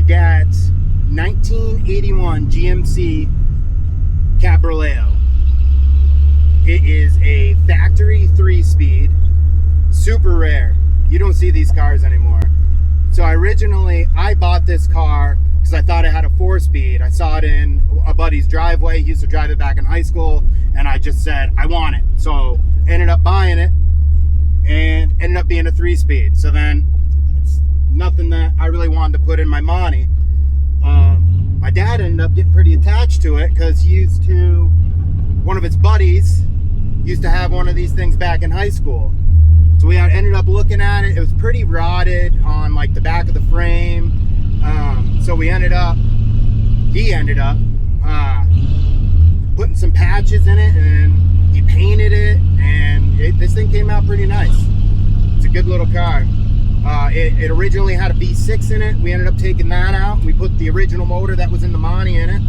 my dad's 1981 GMC Caballero. It is a factory 3-speed, super rare. You don't see these cars anymore. So I bought this car because I thought it had a 4-speed. I saw it in a buddy's driveway. He used to drive it back in high school, and I just said, I want it. So ended up buying it, and ended up being a 3-speed. So then it's nothing that I really wanted to put in my money. My dad ended up getting pretty attached to it because one of his buddies used to have one of these things back in high school. So we ended up looking at it. It was pretty rotted on like the back of the frame. So he ended up putting some patches in it, and he painted it, and this thing came out pretty nice. It's a good little car. It originally had a V6 in it. We ended up taking that out. We put the original motor that was in the Monty in it.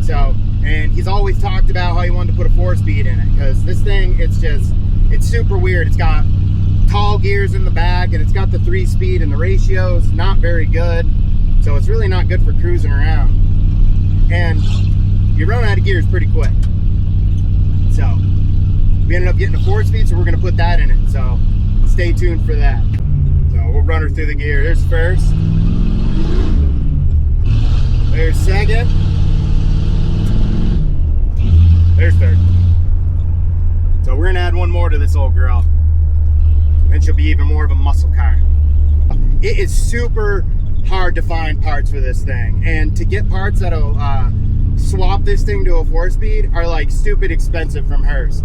So, and he's always talked about how he wanted to put a 4-speed in it, because this thing, it's super weird. It's got tall gears in the back, and it's got the 3-speed, and the ratio's not very good. So it's really not good for cruising around. And you run out of gears pretty quick. So we ended up getting a 4-speed, so we're going to put that in it. So stay tuned for that. So we'll run her through the gear. There's first. There's second. There's third. So we're going to add one more to this old girl, and she'll be even more of a muscle car. It is super hard to find parts for this thing, and to get parts that'll swap this thing to a 4-speed are like stupid expensive from Hearst.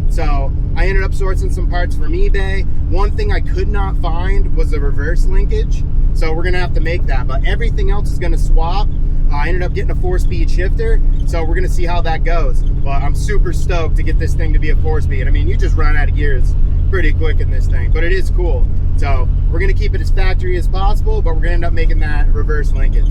So I ended up sourcing some parts from eBay. One thing I could not find was the reverse linkage, so we're gonna have to make that, but everything else is gonna swap. I ended up getting a 4-speed shifter, so we're gonna see how that goes. But I'm super stoked to get this thing to be a 4-speed. I mean, you just run out of gears pretty quick in this thing, but it is cool. So we're gonna keep it as factory as possible, but we're gonna end up making that reverse linkage.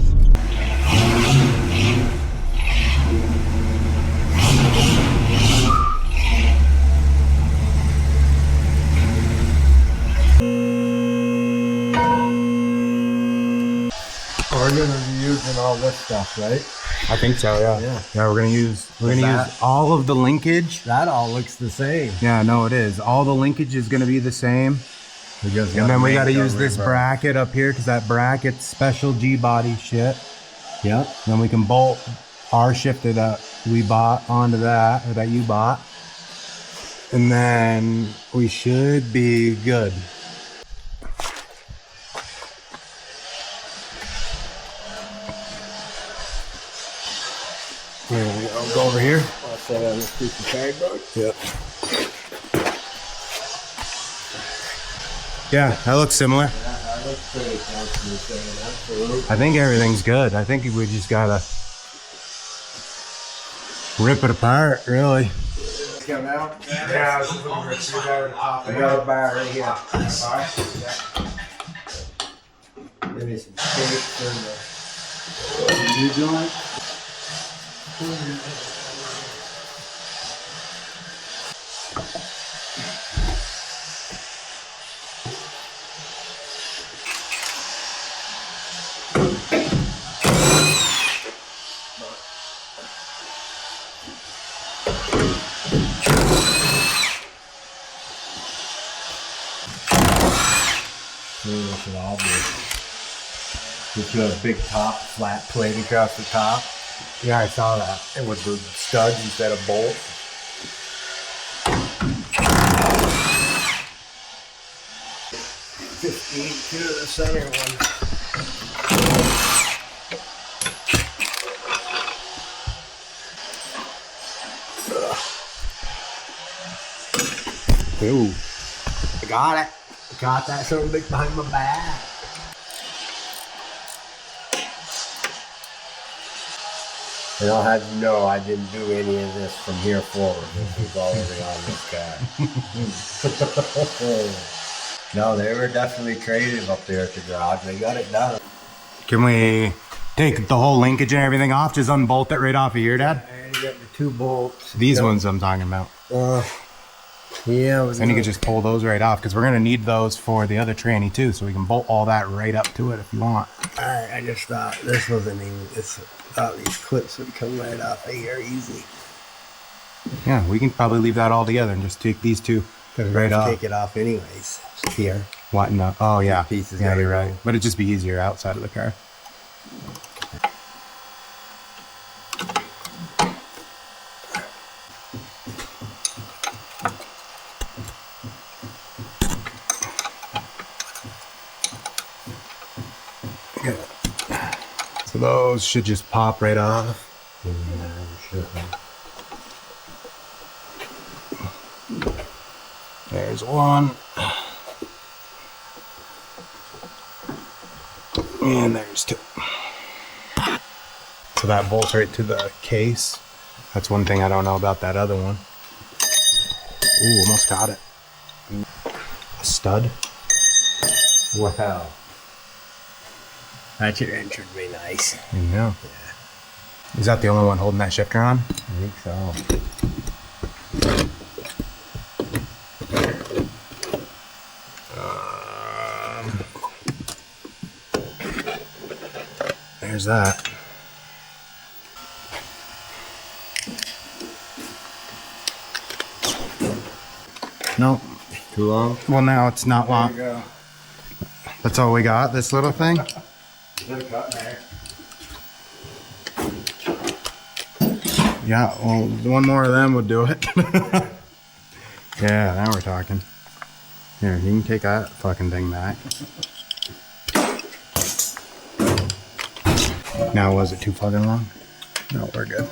We're gonna be using all this stuff, right? I think so, yeah. Yeah, we're gonna use all of the linkage. That all looks the same. Yeah, no, it is. All the linkage is gonna be the same. And then we gotta use this bracket up here, because that bracket's special G-body shit. Yep. Then we can bolt our shifter that we bought onto that, or that you bought. And then we should be good. Here we go. Go over here. I'll set on this piece of cardboard. Yep. Yeah, that looks similar. Yeah, that looks pretty close to the same. Absolutely. I think everything's good. I think we just gotta rip it apart, really. Come out? Yeah, I was looking for a screwdriver to top I got a bar right here. Give me some shapes and the new joint. Should all be. Just a big top, flat plate across the top. Yeah, I saw that. It was the studs instead of bolts. Just need to the center one. Ooh. I got it. Got that something big behind my back. And I'll have you know I didn't do any of this from here forward. This was already on this guy. No, they were definitely creative up there at the garage. They got it done. Can we take the whole linkage and everything off? Just unbolt it right off of here, Dad? And you got the 2 bolts. These ones I'm talking about. Yeah. Then you can just pull those right off because we're gonna need those for the other tranny too. So we can bolt all that right up to it if you want. Alright, I just thought this wasn't even, thought these clips would come right off of here easy. Yeah, we can probably leave that all together and just take these two right off. Take it off anyways. Here. What? No. Oh yeah. Pieces Yeah, gotta you're go. right. But it'd just be easier outside of the car. So those should just pop right off. There's one. And there's two. So that bolts right to the case. That's one thing I don't know about that other one. Ooh, almost got it. A stud. Wow. That should enter be nice. Yeah. Is that the only one holding that shifter on? I think so. There's that. Nope. Too long? Well, now it's not long. There you go. That's all we got, this little thing? There's a cut there. Yeah, well, one more of them would do it. Yeah, now we're talking. Here, you can take that fucking thing back. Now, was it too fucking long? No, we're good.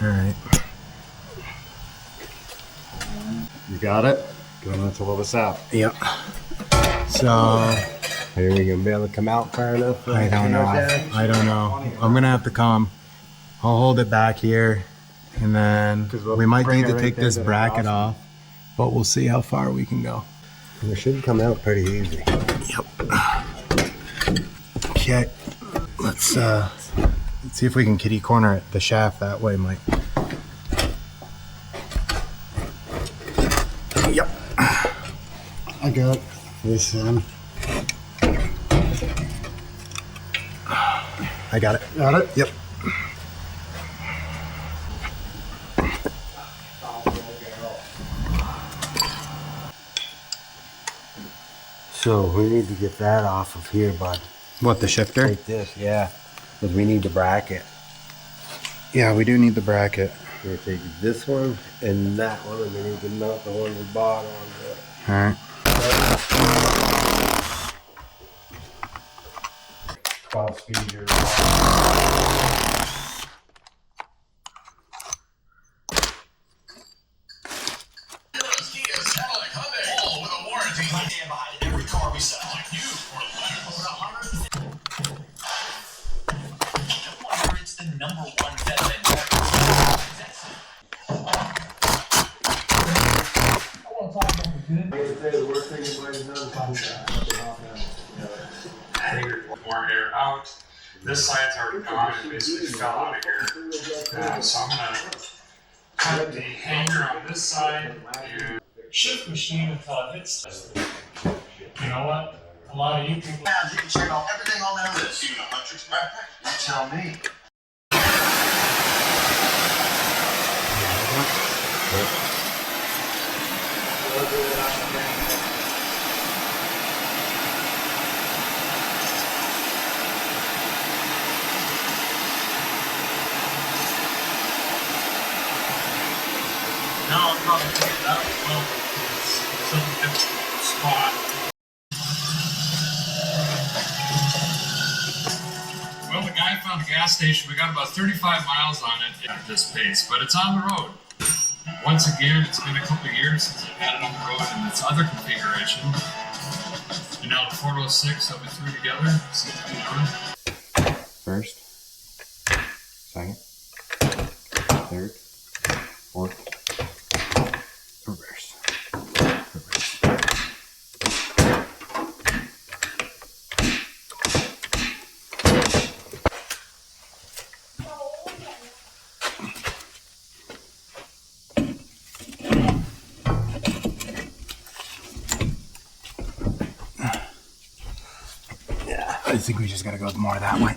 Alright. You got it? Go on, let's roll this out. Yep. So, Are we gonna be able to come out far enough? I don't know. I don't know. I'm gonna have to come. I'll hold it back here, and then we might need to take this bracket off, but we'll see how far we can go. It should come out pretty easy. Yep. Okay. Let's see if we can kitty corner it, the shaft that way, Mike. Yep. I got this one. I got it. Got it? Yep. So we need to get that off of here, bud. What, the shifter? Like this, yeah. Because we need the bracket. Yeah, we do need the bracket. We're gonna take this one and that one, and then we can mount the one we bought onto it. Alright. 12-speed or more air out. This side's already gone and basically fell out of here. So I'm gonna cut the hanger on this side and shift machine until it hits this. You know what? A lot of you people. You can check off everything on that list. Even electric backpack. You tell me. Now I'll probably take it out well because it's such a difficult spot. Well, the guy found a gas station. We got about 35 miles on it at this pace, but it's on the road. Once again, it's been a couple of years since I've had it on the road in its other configuration. And now the 406 that we threw together seems to be on. First. Second. Third. Fourth. Reverse. Yeah, I think we just gotta go more that way.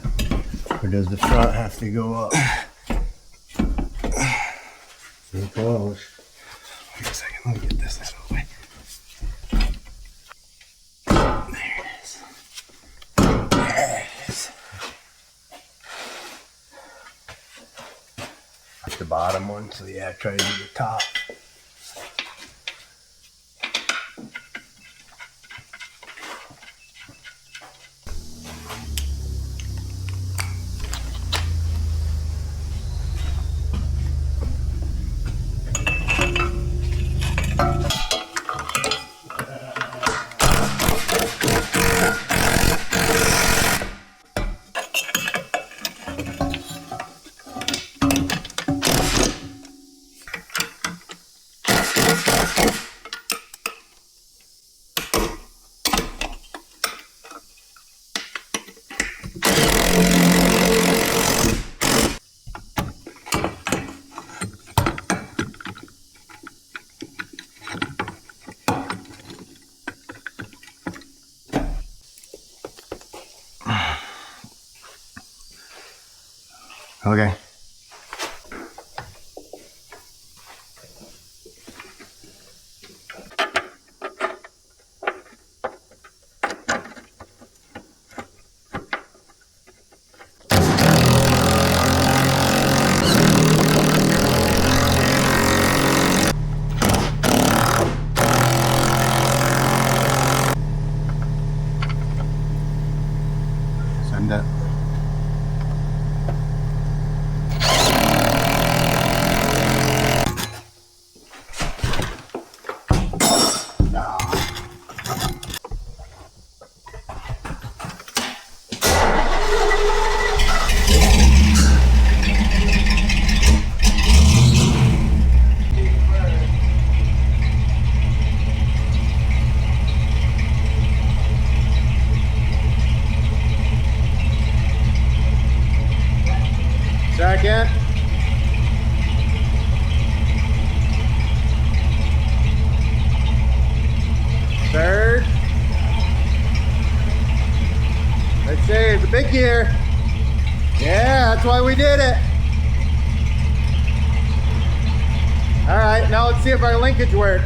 Or does the front have to go up? So close. Wait a second, let me get this out of the way. There it is. There it is. That's the bottom one, so yeah, try to do the top. Okay. Send it. Second. Third. Let's see, it's a big gear. Yeah, that's why we did it. All right, now let's see if our linkage works.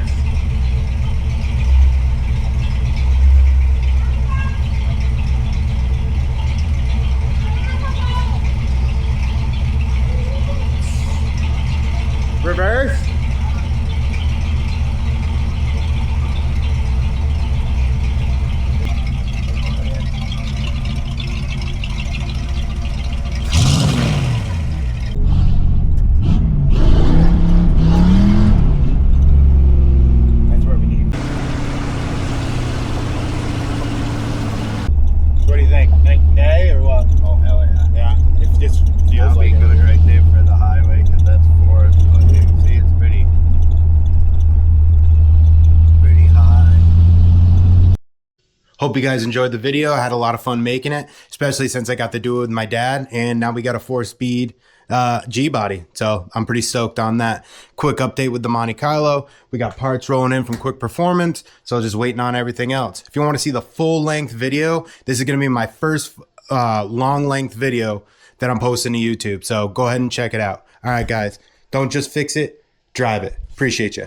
Reverse. That's where we need. What do you think? Think nay or what? Oh, hell yeah. Yeah, it just feels That'll like be it. good right there for the highway, because that's forest. But you can see it's pretty high. Hope you guys enjoyed the video. I had a lot of fun making it, especially since I got to do it with my dad. And now we got a 4-speed G-body. So I'm pretty stoked on that. Quick update with the Monte Carlo. We got parts rolling in from Quick Performance. So just waiting on everything else. If you want to see the full length video, this is going to be my first long length video that I'm posting to YouTube. So go ahead and check it out. All right, guys. Don't just fix it, drive it. Appreciate you.